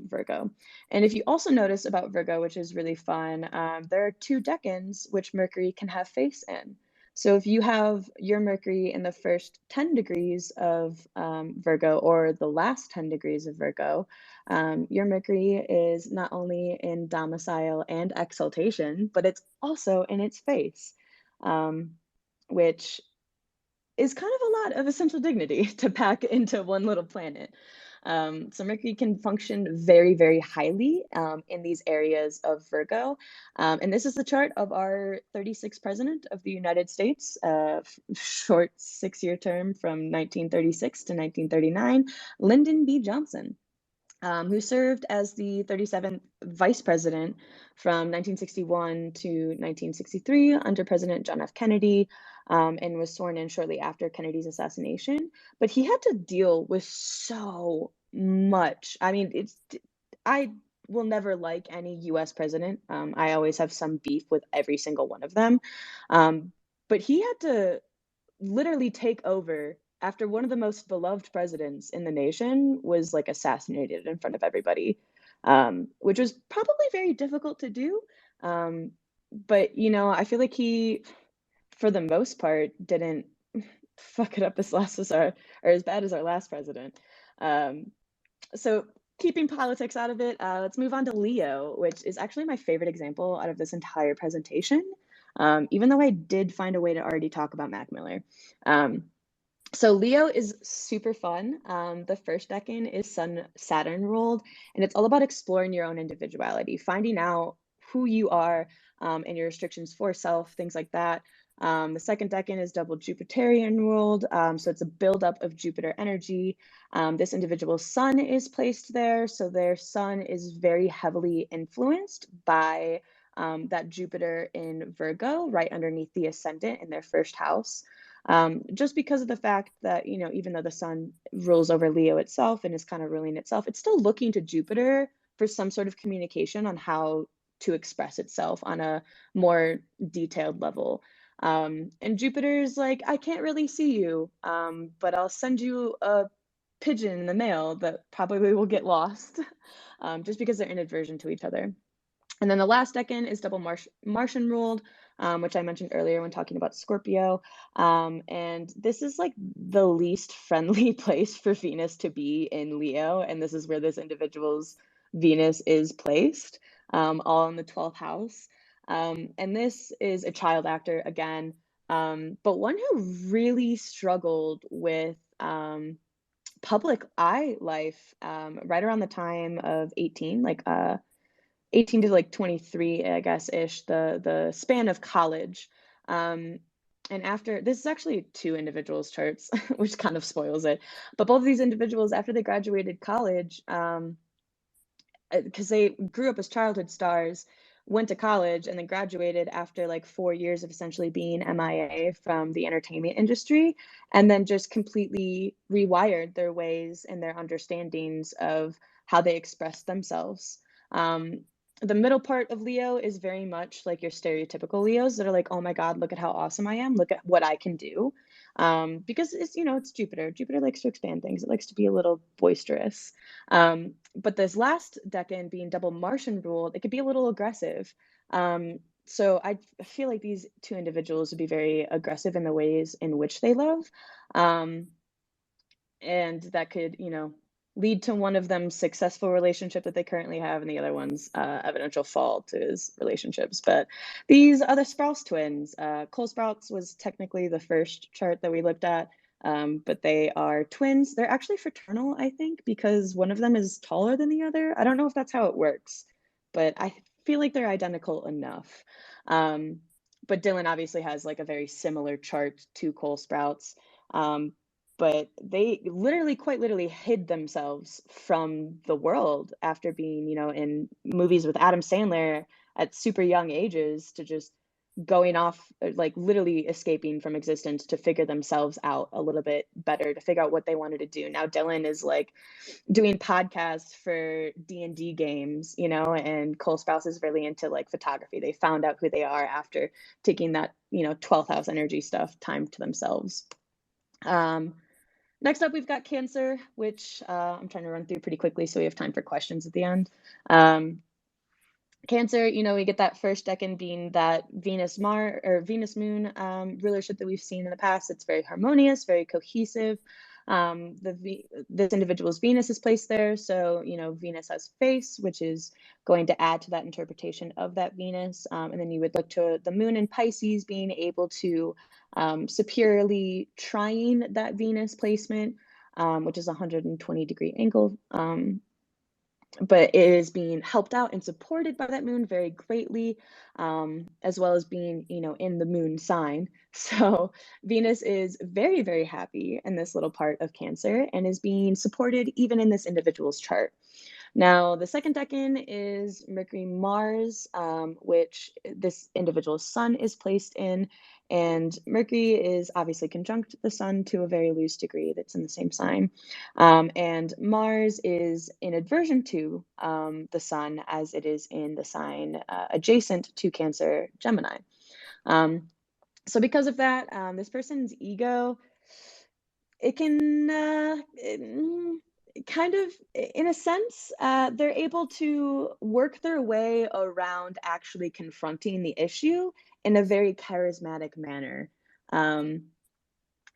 Virgo. And if you also notice about Virgo, which is really fun, there are two decans which Mercury can have face in. So if you have your Mercury in the first 10 degrees of Virgo or the last 10 degrees of Virgo, your Mercury is not only in domicile and exaltation, but it's also in its face, um, which is kind of a lot of essential dignity to pack into one little planet. So Mercury can function very, very highly in these areas of Virgo. And this is the chart of our 36th president of the United States, short 6-year term from 1936 to 1939, Lyndon B. Johnson. Who served as the 37th vice president from 1961 to 1963 under President John F. Kennedy, and was sworn in shortly after Kennedy's assassination. But he had to deal with so much. I mean, I will never like any US president. I always have some beef with every single one of them. But he had to literally take over after one of the most beloved presidents in the nation was like assassinated in front of everybody, which was probably very difficult to do. But I feel like he, for the most part, didn't fuck it up as bad as our last president. So keeping politics out of it, let's move on to Leo, which is actually my favorite example out of this entire presentation. Even though I did find a way to already talk about Mac Miller. So Leo is super fun. The first decan is Sun Saturn ruled, and it's all about exploring your own individuality, finding out who you are and your restrictions for self, things like that. The second decan is double Jupiterian ruled, so it's a buildup of Jupiter energy. This individual's sun is placed there, so their sun is very heavily influenced by that Jupiter in Virgo, right underneath the ascendant in their first house. Just because of the fact that, even though the sun rules over Leo itself and is kind of ruling itself, it's still looking to Jupiter for some sort of communication on how to express itself on a more detailed level. And Jupiter's like, I can't really see you, but I'll send you a pigeon in the mail that probably will get lost, just because they're in aversion to each other. And then the last decan is double Martian ruled, which I mentioned earlier when talking about Scorpio. And this is like the least friendly place for Venus to be in Leo. And this is where this individual's Venus is placed, all in the 12th house. And this is a child actor again, but one who really struggled with public eye life right around the time of 18, like 18 to like 23, I guess, ish, the span of college. And after this is actually two individuals' charts, which kind of spoils it. But both of these individuals, after they graduated college, because they grew up as childhood stars, went to college, and then graduated after like 4 years of essentially being MIA from the entertainment industry, and then just completely rewired their ways and their understandings of how they express themselves. The middle part of Leo is very much like your stereotypical Leos that are like, oh my God, look at how awesome I am. Look at what I can do. Because it's, it's Jupiter. Jupiter likes to expand things. It likes to be a little boisterous. But this last decan being double Martian ruled, it could be a little aggressive. So I feel like these two individuals would be very aggressive in the ways in which they love. And that could, lead to one of them's successful relationship that they currently have and the other one's eventual fall to his relationships. But these are the Sprouse twins. Cole Sprouse was technically the first chart that we looked at, but they are twins. They're actually fraternal, I think, because one of them is taller than the other. I don't know if that's how it works, but I feel like they're identical enough. But Dylan obviously has like a very similar chart to Cole Sprouse. But they quite literally hid themselves from the world after being, in movies with Adam Sandler at super young ages to just going off, like literally escaping from existence to figure themselves out a little bit better, to figure out what they wanted to do. Now Dylan is like doing podcasts for D&D games, and Cole Sprouse is really into like photography. They found out who they are after taking that, 12th house energy stuff time to themselves. Next up, we've got Cancer, which I'm trying to run through pretty quickly so we have time for questions at the end. Cancer, we get that first decan being that Venus Moon rulership that we've seen in the past. It's very harmonious, very cohesive. This individual's Venus is placed there, so Venus has face, which is going to add to that interpretation of that Venus. And then you would look to the Moon in Pisces being able to superiorly trine that Venus placement, which is a 120-degree angle. But it is being helped out and supported by that moon very greatly, as well as being, in the moon sign. So Venus is very, very happy in this little part of Cancer and is being supported even in this individual's chart. Now, the second decan is Mercury Mars, which this individual's sun is placed in. And Mercury is obviously conjunct the sun to a very loose degree that's in the same sign. And Mars is in aversion to the sun, as it is in the sign adjacent to Cancer, Gemini. So because of that, this person's ego, it can kind of, in a sense, they're able to work their way around actually confronting the issue in a very charismatic manner.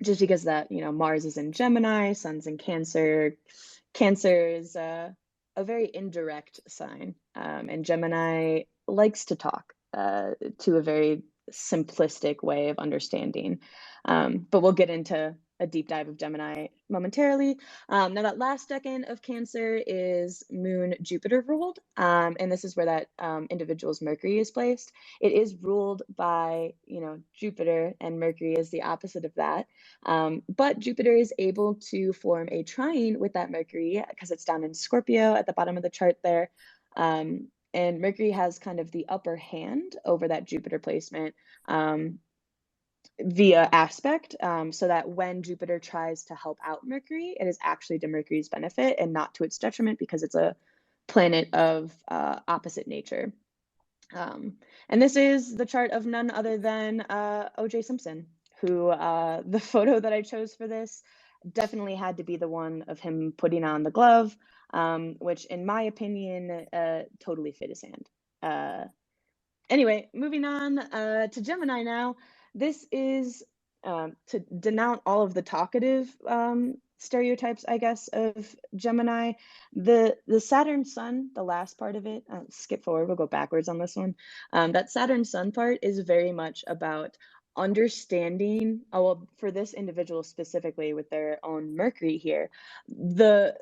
Just because that, Mars is in Gemini, Sun's in Cancer. Cancer is a very indirect sign, and Gemini likes to talk to a very simplistic way of understanding. But we'll get into a deep dive of Gemini momentarily. Now that last decan of Cancer is Moon Jupiter ruled, and this is where that individual's Mercury is placed. It is ruled by, Jupiter, and Mercury is the opposite of that. But Jupiter is able to form a trine with that Mercury because it's down in Scorpio at the bottom of the chart there. And Mercury has kind of the upper hand over that Jupiter placement via aspect, so that when Jupiter tries to help out Mercury, it is actually to Mercury's benefit and not to its detriment because it's a planet of opposite nature. And this is the chart of none other than O.J. Simpson, who the photo that I chose for this definitely had to be the one of him putting on the glove, which in my opinion totally fit his hand. Anyway, moving on to Gemini now. This is to denounce all of the talkative stereotypes, I guess, of Gemini. The Saturn Sun, the last part of it, skip forward, we'll go backwards on this one. That Saturn Sun part is very much about understanding, oh, well, for this individual specifically with their own Mercury here, the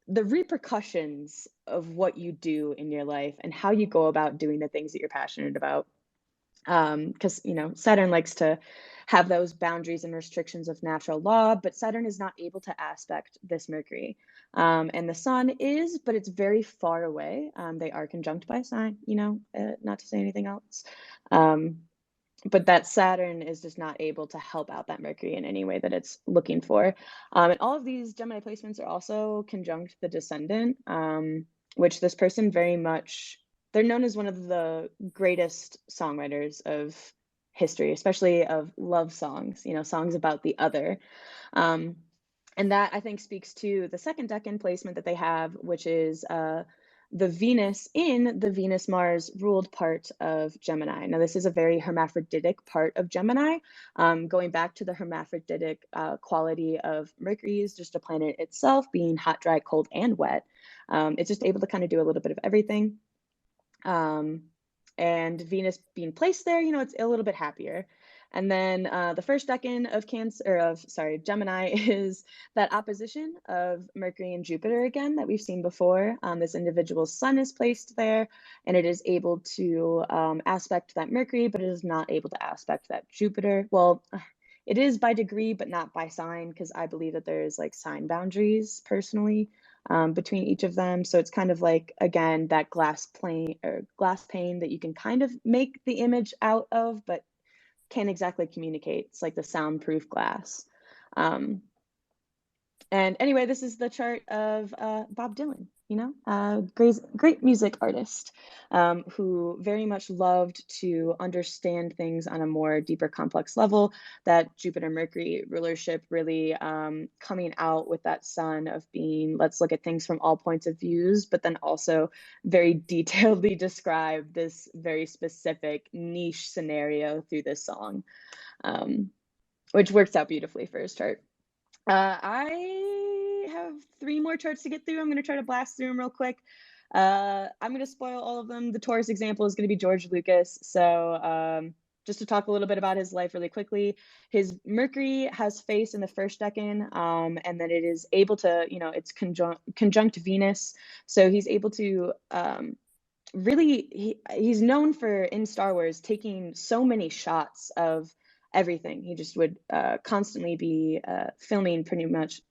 repercussions of what you do in your life and how you go about doing the things that you're passionate about. Because Saturn likes to have those boundaries and restrictions of natural law, but Saturn is not able to aspect this Mercury. And the Sun is, but it's very far away. They are conjunct by sign, not to say anything else. But that Saturn is just not able to help out that Mercury in any way that it's looking for. And all of these Gemini placements are also conjunct the descendant, which this person very much, they're known as one of the greatest songwriters of history, especially of love songs, songs about the other. And that I think speaks to the second decan placement that they have, which is the Venus in the Venus-Mars ruled part of Gemini. Now, this is a very hermaphroditic part of Gemini. Going back to the hermaphroditic quality of Mercury is just a planet itself, being hot, dry, cold, and wet. It's just able to kind of do a little bit of everything. And Venus being placed there, it's a little bit happier. And then the first decan of Gemini is that opposition of Mercury and Jupiter again that we've seen before. This individual's sun is placed there, and it is able to aspect that Mercury, but it is not able to aspect that Jupiter. Well, it is by degree, but not by sign, because I believe that there is like sign boundaries personally between each of them. So it's kind of like, again, that glass pane that you can kind of make the image out of, but can't exactly communicate. It's like the soundproof glass. And anyway, this is the chart of Bob Dylan, great music artist who very much loved to understand things on a more deeper, complex level. That Jupiter-Mercury rulership really coming out with that sun of being, let's look at things from all points of views, but then also very detailedly describe this very specific niche scenario through this song, which works out beautifully for his chart. I have 3 more charts to get through. I'm going to try to blast through them real quick. I'm going to spoil all of them. The Taurus example is going to be George Lucas. So just to talk a little bit about his life really quickly, his Mercury has face in the first decan, and then it is able to, it's conjunct Venus. So he's able to he's known for, in Star Wars, taking so many shots of everything. He just would constantly be filming pretty much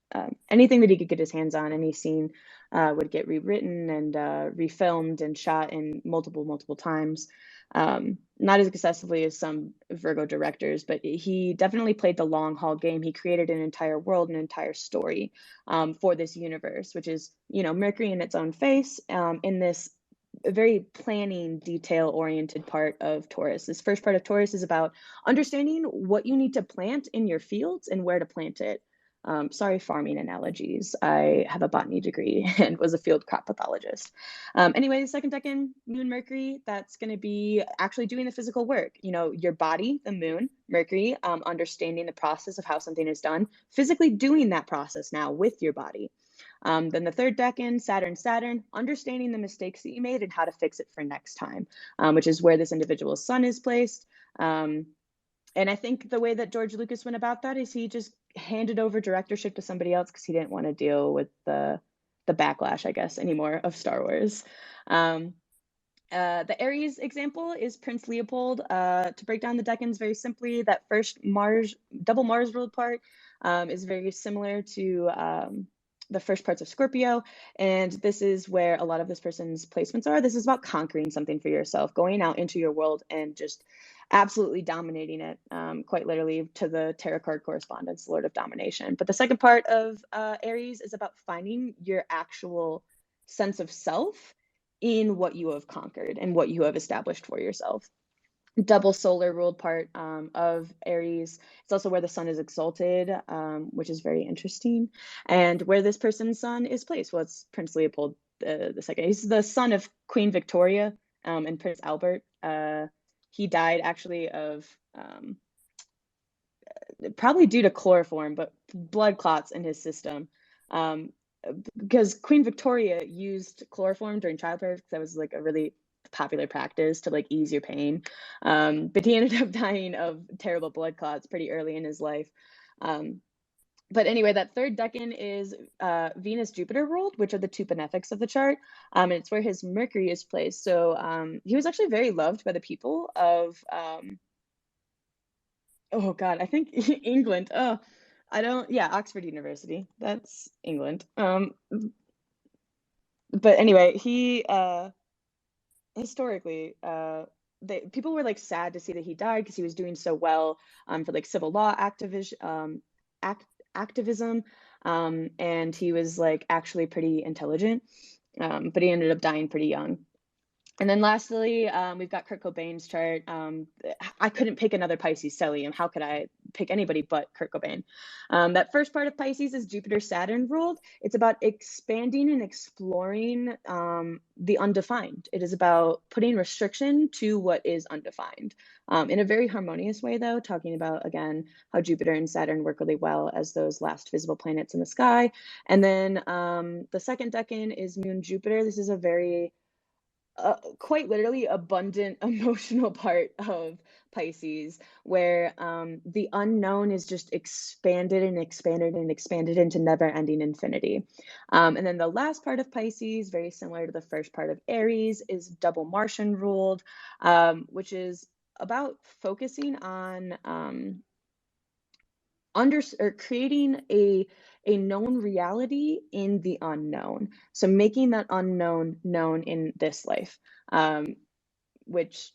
anything that he could get his hands on. Any scene would get rewritten and refilmed and shot in multiple times. Not as excessively as some Virgo directors, but he definitely played the long haul game. He created an entire world, an entire story for this universe, which is, Mercury in its own face in this a very planning, detail-oriented part of Taurus. This first part of Taurus is about understanding what you need to plant in your fields and where to plant it. Sorry, farming analogies. I have a botany degree and was a field crop pathologist. Anyway, the second decan, Moon Mercury, that's going to be actually doing the physical work. Your body, the moon, Mercury, understanding the process of how something is done, physically doing that process now with your body. Then the third decan, Saturn, understanding the mistakes that you made and how to fix it for next time, which is where this individual's sun is placed. And I think the way that George Lucas went about that is he just handed over directorship to somebody else because he didn't want to deal with the backlash, I guess, anymore of Star Wars. The Aries example is Prince Leopold. To break down the decans very simply, that first double Mars ruled part is very similar to the first parts of Scorpio. And this is where a lot of this person's placements are. This is about conquering something for yourself, going out into your world and just absolutely dominating it, quite literally, to the tarot card correspondence, Lord of Domination. But the second part of Aries is about finding your actual sense of self in what you have conquered and what you have established for yourself. Double solar ruled part of Aries. It's also where the sun is exalted, which is very interesting, and where this person's sun is placed. Well, it's Prince Leopold the second. He's the son of Queen Victoria and Prince Albert. He died actually of probably due to chloroform, but blood clots in his system. Because Queen Victoria used chloroform during childbirth, because that was like a really popular practice to like ease your pain. But he ended up dying of terrible blood clots pretty early in his life. But anyway, that third decan is Venus Jupiter ruled, which are the two benefics of the chart. And it's where his Mercury is placed. So he was actually very loved by the people of oh God, I think England. Oh, I don't, yeah, Oxford University. That's England. But anyway, he historically, people were like sad to see that he died because he was doing so well for like civil law activism, and he was like actually pretty intelligent, but he ended up dying pretty young. And then lastly, we've got Kurt Cobain's chart. I couldn't pick another Pisces stellium. How could I pick anybody but Kurt Cobain? That first part of Pisces is Jupiter-Saturn ruled. It's about expanding and exploring the undefined. It is about putting restriction to what is undefined. In a very harmonious way, though, talking about, again, how Jupiter and Saturn work really well as those last visible planets in the sky. And then the second decan is Moon-Jupiter. This is a very quite literally abundant emotional part of Pisces, where the unknown is just expanded and expanded and expanded into never-ending infinity. And then the last part of Pisces, very similar to the first part of Aries, is double Martian ruled, which is about focusing on creating a known reality in the unknown. So making that unknown known in this life, which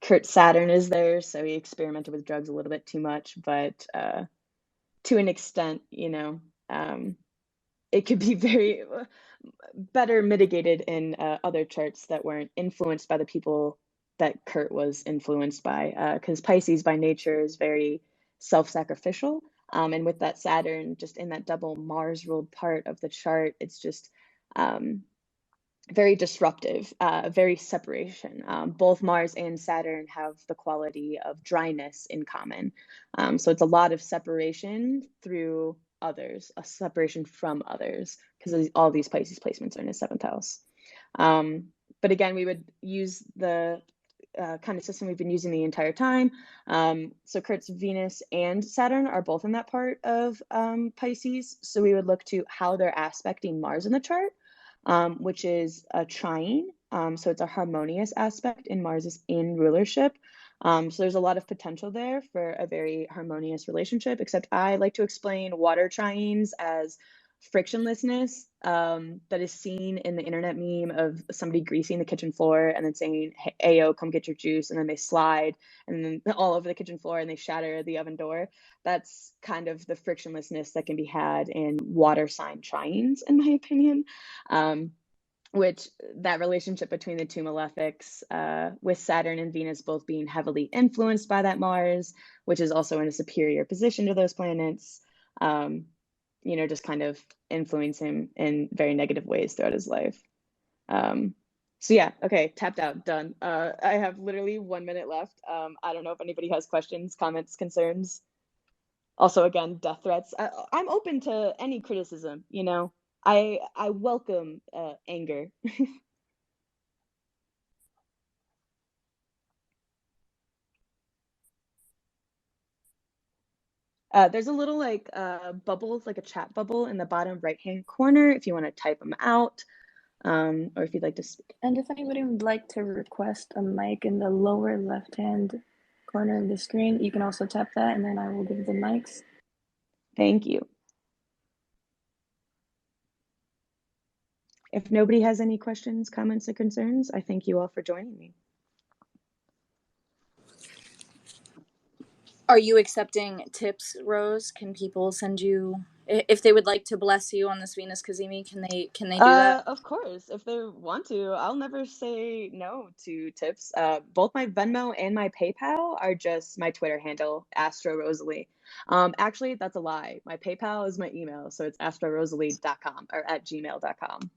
Kurt Saturn is there, so he experimented with drugs a little bit too much, but to an extent, it could be very better mitigated in other charts that weren't influenced by the people that Kurt was influenced by, because Pisces by nature is very self-sacrificial. And with that Saturn just in that double Mars ruled part of the chart, it's just very disruptive, very separation. Both Mars and Saturn have the quality of dryness in common. So it's a lot of separation through others, a separation from others, because all these Pisces placements are in his seventh house. But again, we would use the kind of system we've been using the entire time. So Kurt's Venus and Saturn are both in that part of Pisces. So we would look to how they're aspecting Mars in the chart, which is a trine. So it's a harmonious aspect, and Mars is in rulership. So there's a lot of potential there for a very harmonious relationship, except I like to explain water trines as frictionlessness that is seen in the internet meme of somebody greasing the kitchen floor and then saying, hey, Ayo, come get your juice. And then they slide and then all over the kitchen floor and they shatter the oven door. That's kind of the frictionlessness that can be had in water sign trines, in my opinion. Which that relationship between the two malefics, with Saturn and Venus both being heavily influenced by that Mars, which is also in a superior position to those planets, just kind of influence him in very negative ways throughout his life. So yeah, okay, tapped out, done. I have literally 1 minute left. I don't know if anybody has questions, comments, concerns. Also, again, death threats. I'm open to any criticism, I welcome anger. There's a little like bubble, like a chat bubble in the bottom right-hand corner if you want to type them out, or if you'd like to speak. And if anybody would like to request a mic in the lower left-hand corner of the screen, you can also tap that, and then I will give the mics. Thank you. If nobody has any questions, comments, or concerns, I thank you all for joining me. Are you accepting tips, Rose? Can people send you if they would like to bless you on this Venus Kazemi, can they do that? Of course, if they want to, I'll never say no to tips. Both my Venmo and my PayPal are just my Twitter handle, AstroRosalie. Actually, that's a lie. My PayPal is my email, so it's astrorosalie.com or at gmail.com.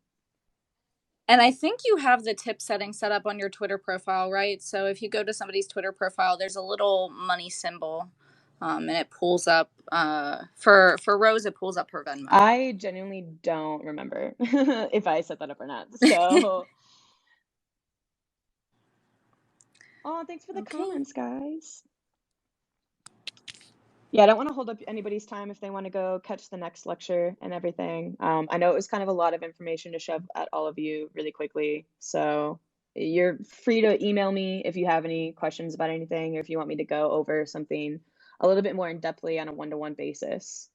And I think you have the tip setting set up on your Twitter profile, right? So if you go to somebody's Twitter profile, there's a little money symbol, and it pulls up for Rose. It pulls up her Venmo. I genuinely don't remember if I set that up or not. So, oh, thanks for the comments, guys. Yeah, I don't want to hold up anybody's time if they want to go catch the next lecture and everything. I know it was kind of a lot of information to shove at all of you really quickly. So you're free to email me if you have any questions about anything or if you want me to go over something a little bit more in depthly on a one-to-one basis.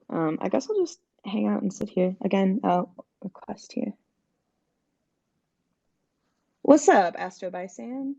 I guess I'll just hang out and sit here. Again, I'll request here. What's up, Astro by Sam?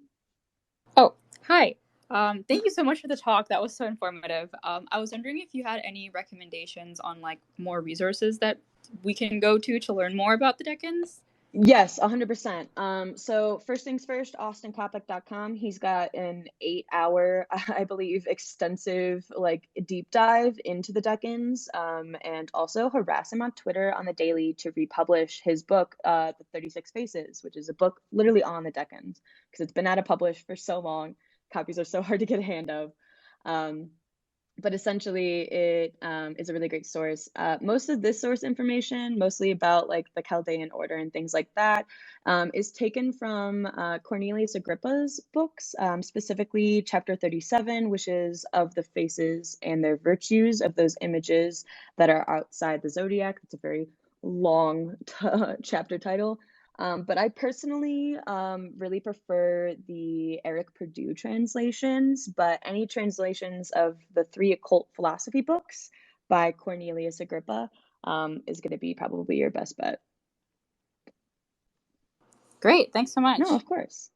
Oh, hi. Thank you so much for the talk. That was so informative. I was wondering if you had any recommendations on like more resources that we can go to learn more about the Decans. Yes, 100%. So first things first, austinkopek.com. He's got an 8-hour, I believe, extensive like deep dive into the Decans, and also harass him on Twitter on the daily to republish his book, The 36 Faces, which is a book literally on the Decans because it's been out of publish for so long. Copies are so hard to get a hand of. But essentially it is a really great source. Most of this source information, mostly about like the Chaldean order and things like that, is taken from Cornelius Agrippa's books, specifically chapter 37, which is of the faces and their virtues of those images that are outside the Zodiac. It's a very long chapter title. But I personally really prefer the Eric Purdue translations, but any translations of the 3 occult philosophy books by Cornelius Agrippa is going to be probably your best bet. Great. Thanks so much. No, of course.